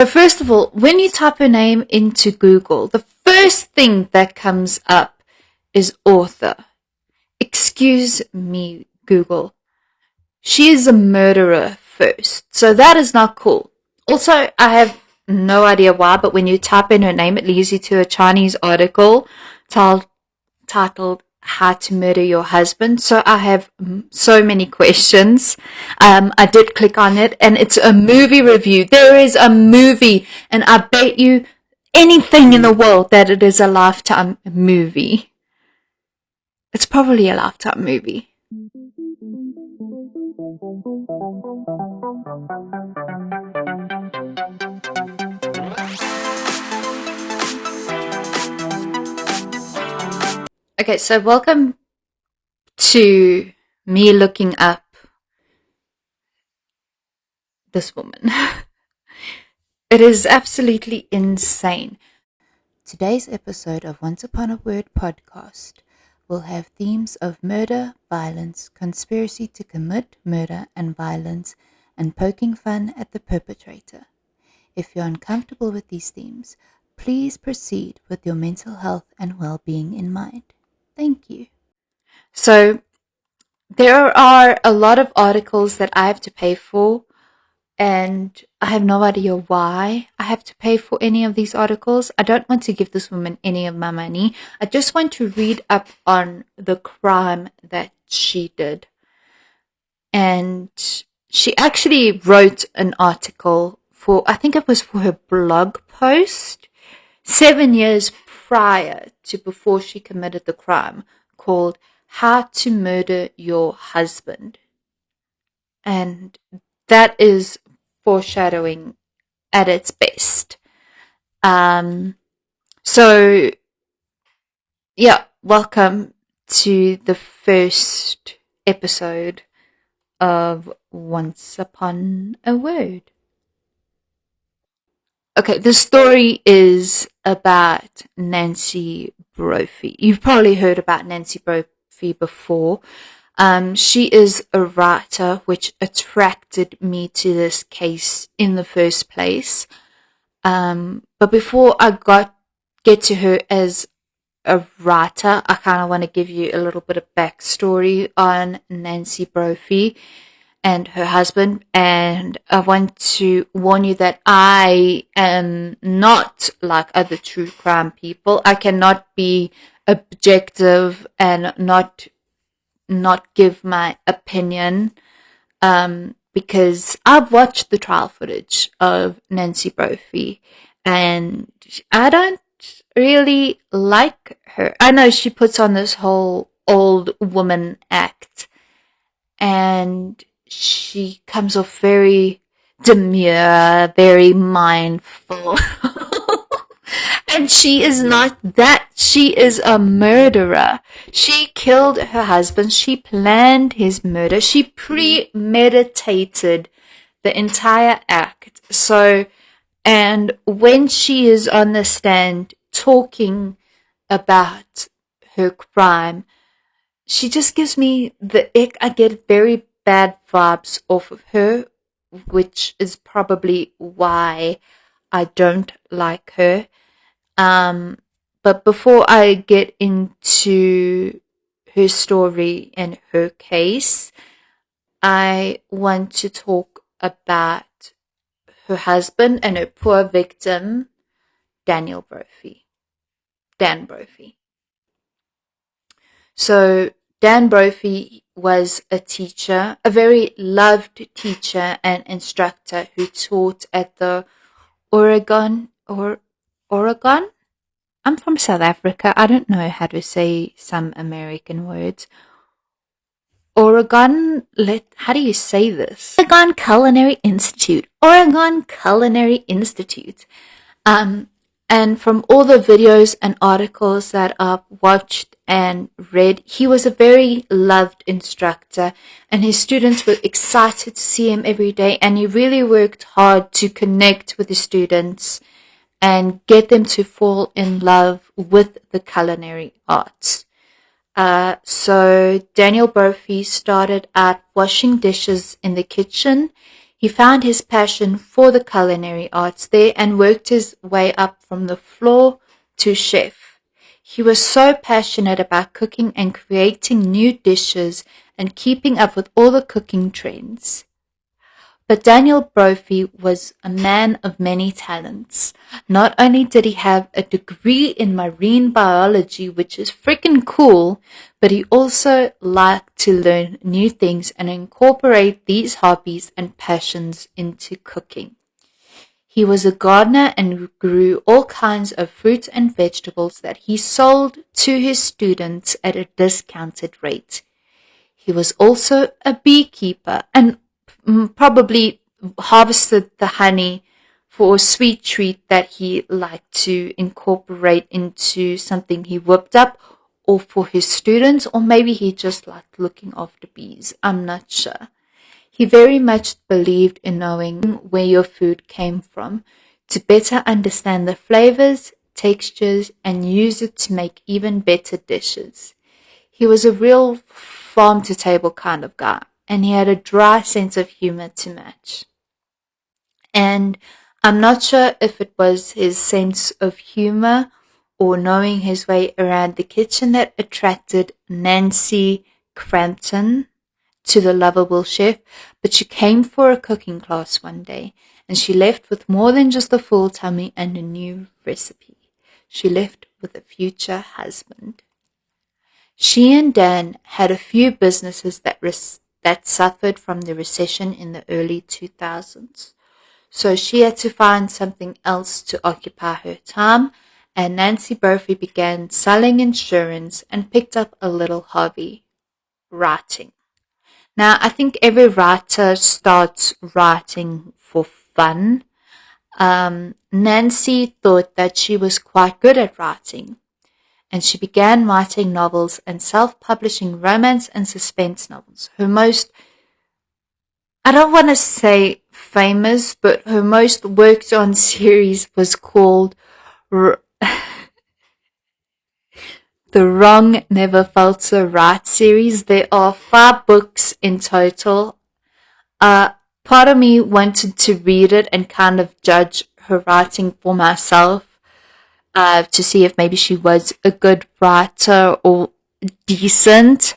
So first of all, when you type her name into Google, the first thing that comes up is author. Excuse me, Google. She is a murderer first. So that is not cool. Also, I have no idea why, but when you type in her name, it leads you to a Chinese article titled How to Murder Your Husband. So I have so many questions. I did click on it, and it's a movie review. There is a movie, and I bet you anything in the world that it is a Lifetime movie. It's probably a Lifetime movie. Okay, so welcome to me looking up this woman. It is absolutely insane. Today's episode of Once Upon a Word podcast will have themes of murder, violence, conspiracy to commit murder and violence, and poking fun at the perpetrator. If you're uncomfortable with these themes, please proceed with your mental health and well-being in mind. Thank you. So there are a lot of articles that I have to pay for, and I have no idea why I have to pay for any of these articles. I don't want to give this woman any of my money. I just want to read up on the crime that she did. And she actually wrote an article I think it was for her blog post 7 years prior to before she committed the crime, called How to Murder Your Husband. And that is foreshadowing at its best. So yeah, welcome to the first episode of Once Upon a Word. Okay, the story is about Nancy Brophy. You've probably heard about Nancy Brophy before. She is a writer, which attracted me to this case in the first place. But before I get to her as a writer, I kind of want to give you a little bit of backstory on Nancy Brophy and her husband. And I want to warn you that I am not like other true crime people. I cannot be objective and not give my opinion, because I've watched the trial footage of Nancy Brophy, and I don't really like her. I know she puts on this whole old woman act, and she comes off very demure, very mindful. And she is not that. She is a murderer. She killed her husband. She planned his murder. She premeditated the entire act. So, and when she is on the stand talking about her crime, she just gives me the ick. I get very bad vibes off of her, which is probably why I don't like her. But before I get into her story and her case, I want to talk about her husband and her poor victim, Dan Brophy. So Dan Brophy was a teacher, a very loved teacher and instructor who taught at the Oregon? I'm from South Africa. I don't know how to say some American words. How do you say this? Oregon Culinary Institute. And from all the videos and articles that I've watched and read, he was a very loved instructor, and his students were excited to see him every day, and he really worked hard to connect with the students and get them to fall in love with the culinary arts. So Daniel Brophy started out washing dishes in the kitchen. He found his passion for the culinary arts there and worked his way up from the floor to chef. He was so passionate about cooking and creating new dishes and keeping up with all the cooking trends. But Daniel Brophy was a man of many talents. Not only did he have a degree in marine biology, which is freaking cool, but he also liked to learn new things and incorporate these hobbies and passions into cooking. He was a gardener and grew all kinds of fruits and vegetables that he sold to his students at a discounted rate. He was also a beekeeper and probably harvested the honey for a sweet treat that he liked to incorporate into something he whipped up, or for his students, or maybe he just liked looking after bees. I'm not sure. He very much believed in knowing where your food came from to better understand the flavors, textures, and use it to make even better dishes. He was a real farm to table kind of guy, and he had a dry sense of humor to match. And I'm not sure if it was his sense of humor or knowing his way around the kitchen that attracted Nancy Crampton to the lovable chef, but she came for a cooking class one day, and she left with more than just a full tummy and a new recipe. She left with a future husband. She and Dan had a few businesses that suffered from the recession in the early 2000s. So she had to find something else to occupy her time, and Nancy Brophy began selling insurance and picked up a little hobby, writing. Now, I think every writer starts writing for fun. Nancy thought that she was quite good at writing, and she began writing novels and self-publishing romance and suspense novels. Her most, I don't want to say famous, but her most worked on series was called The Wrong Never Felt So Right series. There are 5 books in total. Part of me wanted to read it and kind of judge her writing for myself, to see if maybe she was a good writer or decent,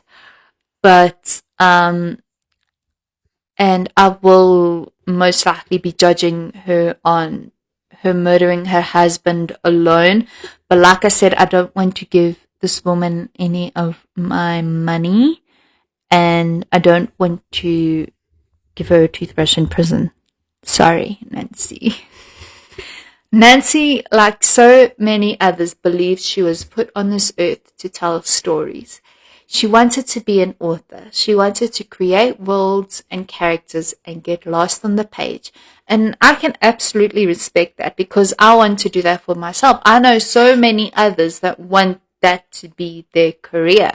but and I will most likely be judging her on her murdering her husband alone. But like I said, I don't want to give this woman any of my money, and I don't want to give her a toothbrush in prison. Sorry, Nancy. Nancy, like so many others, believed she was put on this earth to tell stories. She wanted to be an author. She wanted to create worlds and characters and get lost on the page. And I can absolutely respect that, because I want to do that for myself. I know so many others that want that to be their career.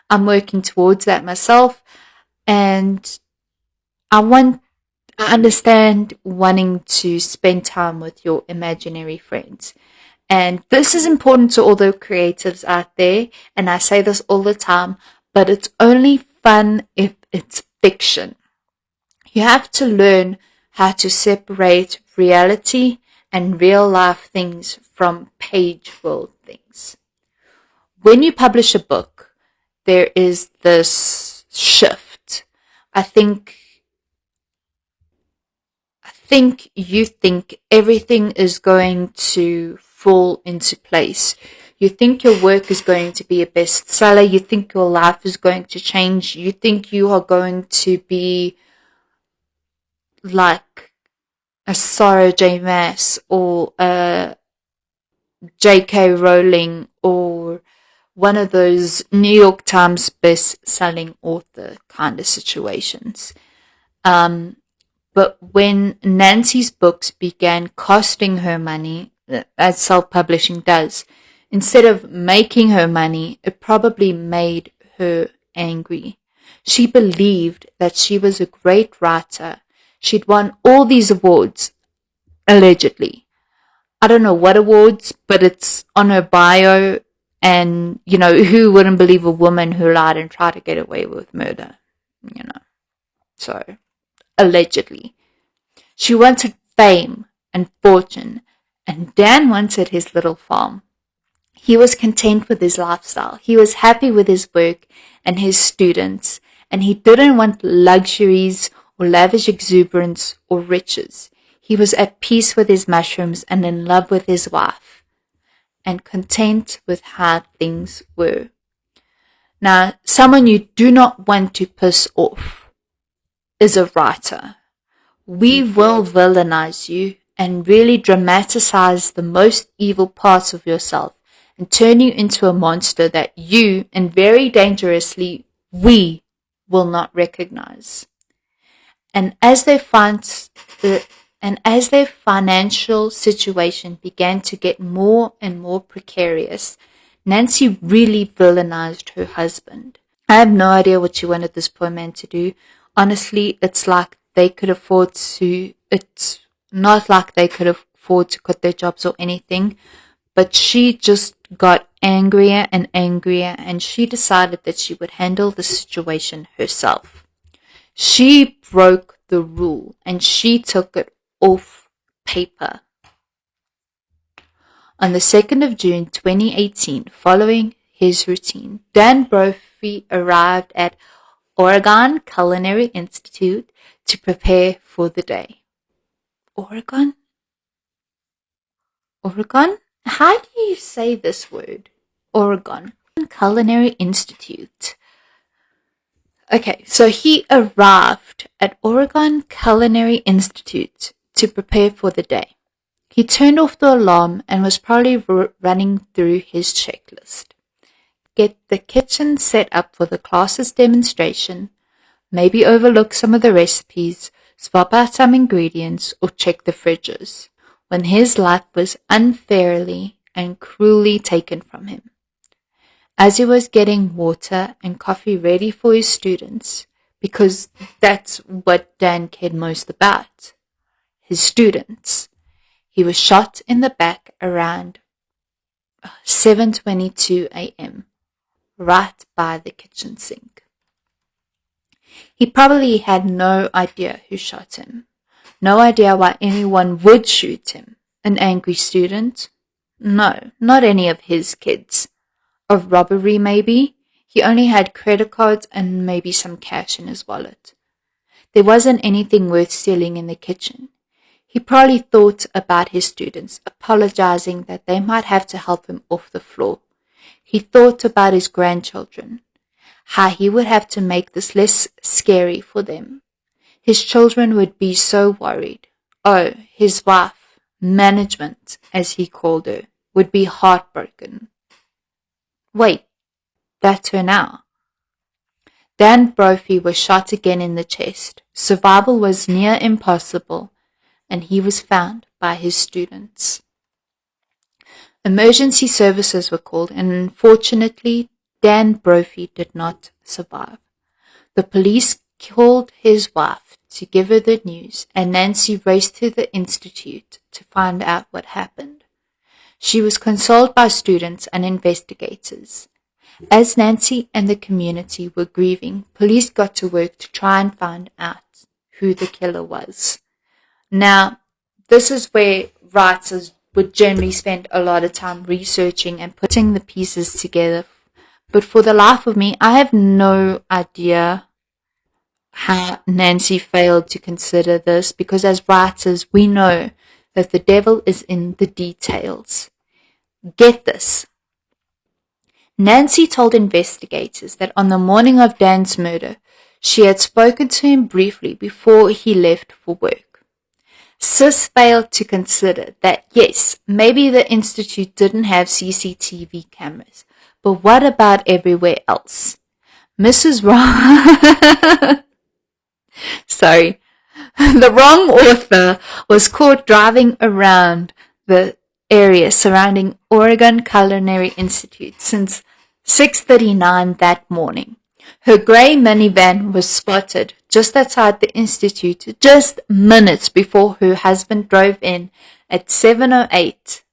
I'm working towards that myself, and I understand wanting to spend time with your imaginary friends. And this is important to all the creatives out there, and I say this all the time, but it's only fun if it's fiction. You have to learn how to separate reality and real life things from page world things. When you publish a book, there is this shift. I think you think everything is going to fall into place. You think your work is going to be a bestseller. You think your life is going to change. You think you are going to be like a Sarah J. Maas or a J.K. Rowling or one of those New York Times best-selling author kind of situations. But when Nancy's books began costing her money, as self-publishing does, instead of making her money, it probably made her angry. She believed that she was a great writer. She'd won all these awards, allegedly. I don't know what awards, but it's on her bio, and, who wouldn't believe a woman who lied and tried to get away with murder, So allegedly. She wanted fame and fortune, and Dan wanted his little farm. He was content with his lifestyle. He was happy with his work and his students, and he didn't want luxuries or lavish exuberance or riches. He was at peace with his mushrooms and in love with his wife, and content with how things were. Now, someone you do not want to piss off is a writer. We will villainize you and really dramatize the most evil parts of yourself and turn you into a monster that you, and very dangerously, we will not recognize. And as their financial situation began to get more and more precarious, Nancy really villainized her husband. I have no idea what she wanted this poor man to do. Honestly, it's not like they could afford to quit their jobs or anything, but she just got angrier and angrier, and she decided that she would handle the situation herself. She broke the rule, and she took it off paper. On the 2nd of June 2018, following his routine, Dan Brophy arrived at Oregon Culinary Institute to prepare for the day. Oregon? How do you say this word? Oregon Culinary Institute. Okay, so he arrived at Oregon Culinary Institute to prepare for the day. He turned off the alarm and was probably running through his checklist. Get the kitchen set up for the class's demonstration, maybe overlook some of the recipes, swap out some ingredients, or check the fridges, when his life was unfairly and cruelly taken from him. As he was getting water and coffee ready for his students, because that's what Dan cared most about, his students, he was shot in the back around 7:22 a.m., right by the kitchen sink. He probably had no idea who shot him, no idea why anyone would shoot him. An angry student? No, not any of his kids. Of robbery, maybe? He only had credit cards and maybe some cash in his wallet. There wasn't anything worth stealing in the kitchen. He probably thought about his students, apologizing that they might have to help him off the floor. He thought about his grandchildren, how he would have to make this less scary for them. His children would be so worried. Oh, his wife, management, as he called her, would be heartbroken. Wait, that's her now. Dan Brophy was shot again in the chest. Survival was near impossible, and he was found by his students. Emergency services were called, and unfortunately, Dan Brophy did not survive. The police called his wife to give her the news, and Nancy raced to the institute to find out what happened. She was consoled by students and investigators. As Nancy and the community were grieving, police got to work to try and find out who the killer was. Now, this is where writers would generally spend a lot of time researching and putting the pieces together. But for the life of me, I have no idea how Nancy failed to consider this, because as writers, we know that the devil is in the details. Get this. Nancy told investigators that on the morning of Dan's murder, she had spoken to him briefly before he left for work. Sis failed to consider that, yes, maybe the institute didn't have CCTV cameras, but what about everywhere else? Mrs. Wrong... Sorry. The wrong author was caught driving around the area surrounding Oregon Culinary Institute since 6:39 that morning. Her grey minivan was spotted just outside the institute just minutes before her husband drove in at 7:08.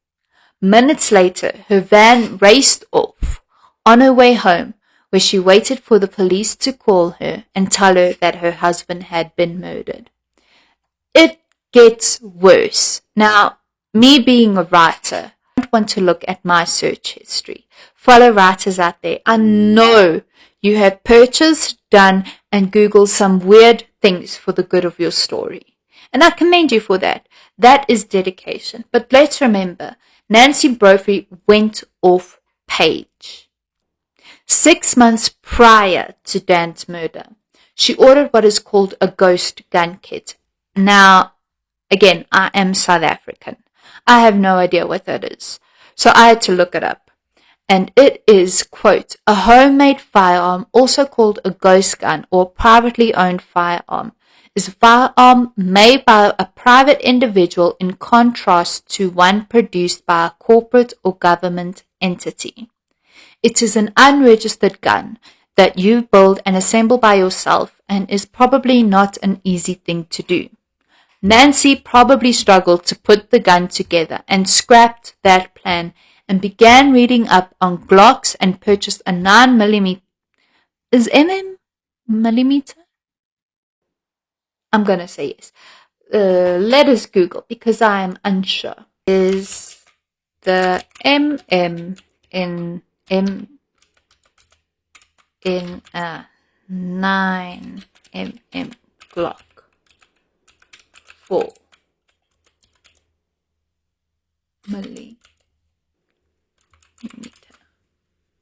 Minutes later, her van raced off on her way home, where she waited for the police to call her and tell her that her husband had been murdered. it gets worse. Now, me being a writer, I don't want to look at my search history. Fellow writers out there, I know you have purchased, done, and Googled some weird things for the good of your story. And I commend you for that. That is dedication. But let's remember, Nancy Brophy went off page. 6 months prior to Dan's murder, she ordered what is called a ghost gun kit. Now, again, I am South African. I have no idea what that is. So I had to look it up. And it is, quote, a homemade firearm, also called a ghost gun or privately owned firearm, is a firearm made by a private individual in contrast to one produced by a corporate or government entity. It is an unregistered gun that you build and assemble by yourself and is probably not an easy thing to do. Nancy probably struggled to put the gun together and scrapped that plan and began reading up on Glocks and purchased a 9mm. Is millimeter? I'm going to say yes. Let us Google because I am unsure. Is the MM in a 9mm Glock 4 millimeter?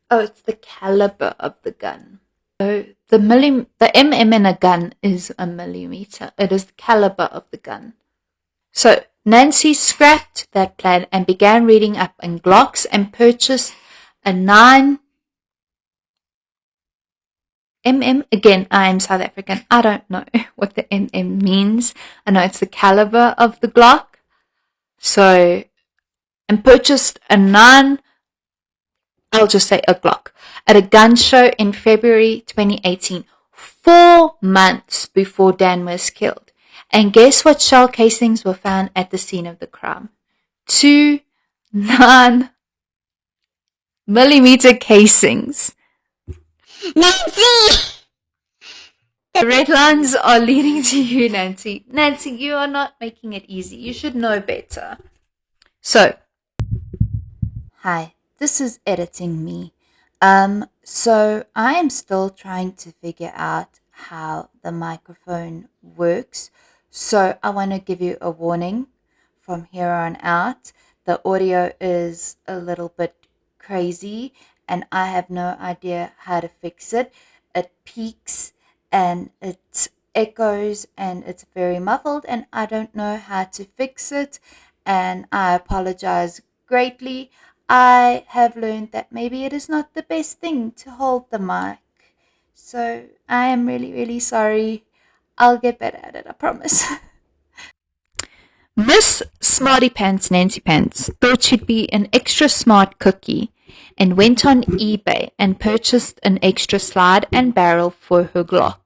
Oh, it's the caliber of the gun. So the mm in a gun is a millimeter. It is the caliber of the gun. So Nancy scrapped that plan and began reading up on Glocks and purchased a 9mm. Again, I am South African. I don't know what the mm means. I know it's the caliber of the Glock. So, and purchased a 9, I'll just say a Glock, at a gun show in February 2018, 4 months before Dan was killed. And guess what shell casings were found at the scene of the crime? 2 9mm casings. Nancy! The red lines are leading to you, Nancy. Nancy, you are not making it easy. You should know better. So. Hi, this is editing me. So I am still trying to figure out how the microphone works. So I want to give you a warning from here on out. The audio is a little bit crazy and I have no idea how to fix it. It peaks and it echoes and it's very muffled and I don't know how to fix it and I apologize greatly. I have learned that maybe it is not the best thing to hold the mic. So I am really, really sorry. I'll get better at it, I promise. Miss Smarty Pants Nancy Pants thought she'd be an extra smart cookie and went on eBay and purchased an extra slide and barrel for her Glock.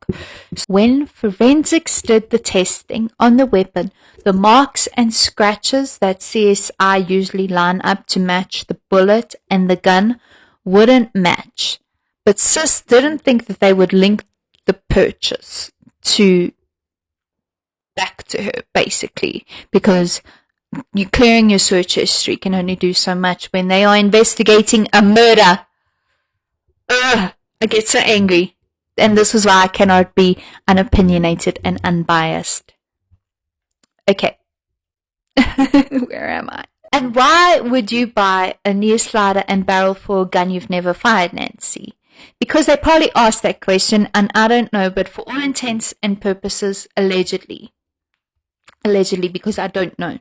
When forensics did the testing on the weapon, the marks and scratches that CSI usually line up to match the bullet and the gun wouldn't match. But Sis didn't think that they would link the purchase back to her, basically, because you clearing your search history can only do so much when they are investigating a murder. Ugh, I get so angry. And this is why I cannot be unopinionated and unbiased. Okay. Where am I? And why would you buy a new slider and barrel for a gun you've never fired, Nancy? Because they probably asked that question, and I don't know, but for all intents and purposes, allegedly. Allegedly, because I don't know.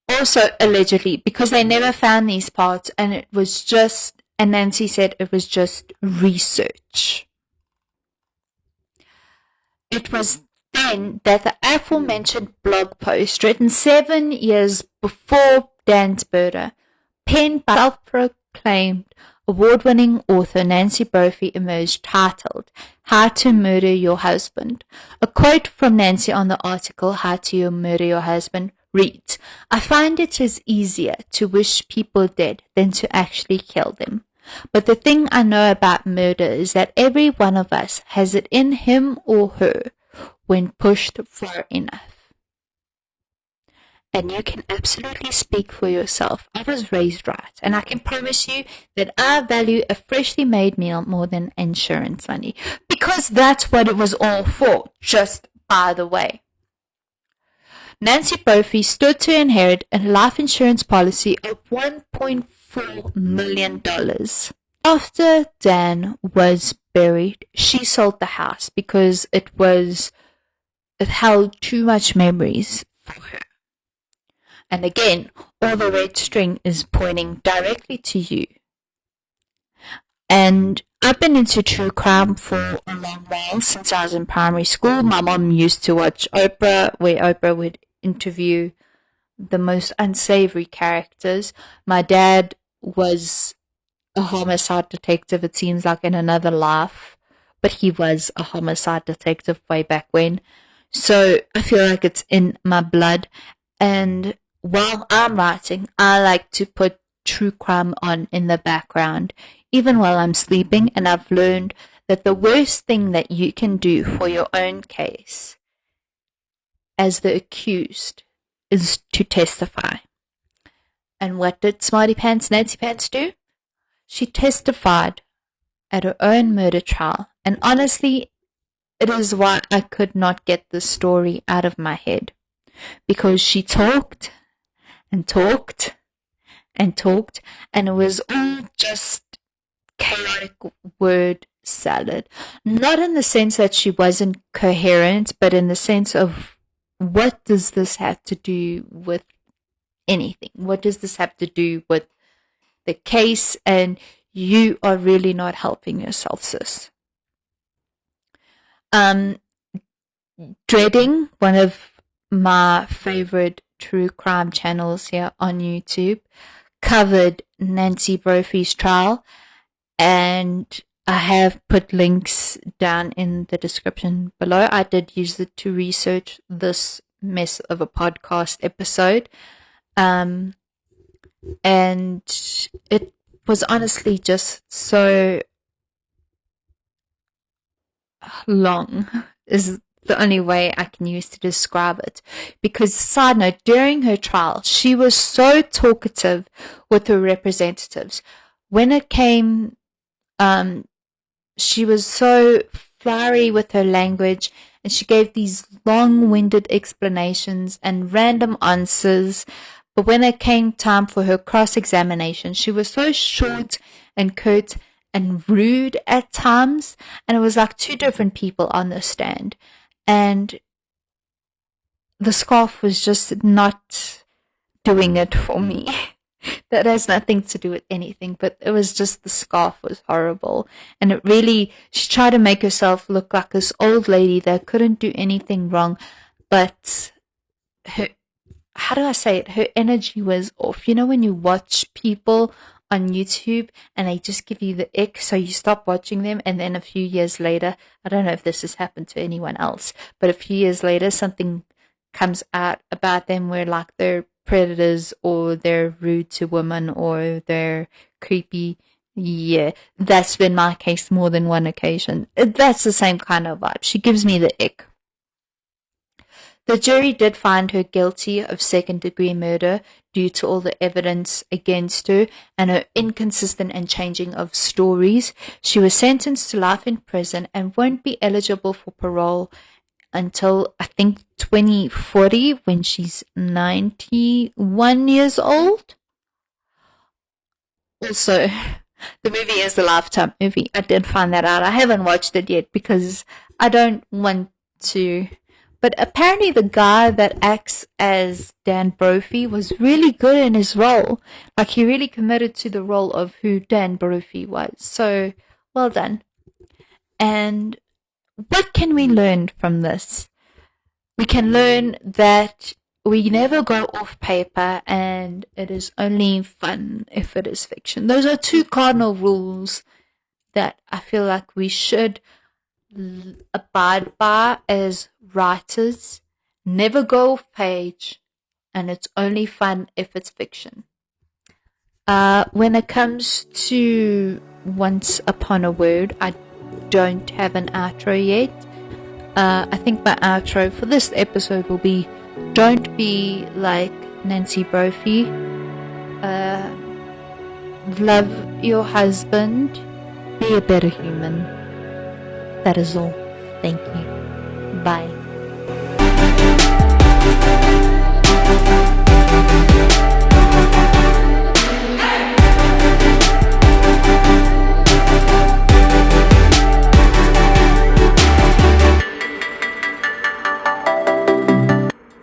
Also, allegedly, because they never found these parts, and it was just, and Nancy said it was just research. It was then that the aforementioned blog post, written 7 years before Dan's murder, penned by self-proclaimed award-winning author Nancy Brophy, emerged, titled How to Murder Your Husband. A quote from Nancy on the article How to Murder Your Husband reads, I find it is easier to wish people dead than to actually kill them. But the thing I know about murder is that every one of us has it in him or her. when pushed far enough. And you can absolutely speak for yourself. I was raised right, and I can promise you that I value a freshly made meal more than insurance money, because that's what it was all for, just by the way. Nancy Brophy stood to inherit a life insurance policy of $1.4 million. After Dan was buried, she sold the house because it held too much memories for her. And again, all the red string is pointing directly to you. And I've been into true crime for a long while, since I was in primary school. My mom used to watch Oprah, where Oprah would interview the most unsavory characters. My dad was a homicide detective, it seems like, in another life, but he was a homicide detective way back when. So I feel like it's in my blood. And while I'm writing, I like to put true crime on in the background, even while I'm sleeping. And I've learned that the worst thing that you can do for your own case as the accused is to testify. And what did Smarty Pants Nancy Pants do? She testified at her own murder trial. And honestly, it is why I could not get this story out of my head. Because she talked and talked and talked, and it was all just chaotic word salad. Not in the sense that she wasn't coherent, but in the sense of, what does this have to do with anything? What does this have to do with the case? And you are really not helping yourself, sis. Dreading, one of my favorite true crime channels here on YouTube, covered Nancy Brophy's trial, and I have put links down in the description below. I did use it to research this mess of a podcast episode, and it was honestly just so long, is the only way I can use to describe it. Because, side note, during her trial, she was so talkative with her representatives. When it came, she was so flowery with her language, and she gave these long-winded explanations and random answers. But when it came time for her cross-examination, she was so short and curt and rude at times, and it was like two different people on the stand. And the scarf was just not doing it for me. That has nothing to do with anything, but it was just, the scarf was horrible. And it really, she tried to make herself look like this old lady that couldn't do anything wrong, but her, how do I say it? Her energy was off. You know, when you watch people on YouTube and they just give you the ick, so you stop watching them, and then a few years later, I don't know if this has happened to anyone else, but a few years later, something comes out about them where, like, they're predators, or they're rude to women, or they're creepy. Yeah, that's been my case more than one occasion. That's the same kind of vibe. She gives me the ick. The jury did find her guilty of second-degree murder due to all the evidence against her and her inconsistent and changing of stories. She was sentenced to life in prison and won't be eligible for parole until, I think, 2040, when she's 91 years old. Also, the movie is a Lifetime movie. I did find that out. I haven't watched it yet because I don't want to. But apparently the guy that acts as Dan Brophy was really good in his role. Like, he really committed to the role of who Dan Brophy was. So, well done. And what can we learn from this? We can learn that we never go off paper, and it is only fun if it is fiction. Those are two cardinal rules that I feel like we should abide by as writers. Never go off page, and it's only fun if it's fiction. When it comes to Once Upon a Word, I don't have an outro yet. I think my outro for this episode will be, don't be like Nancy Brophy. Love your husband. Be a better human. That is all. Thank you. Bye.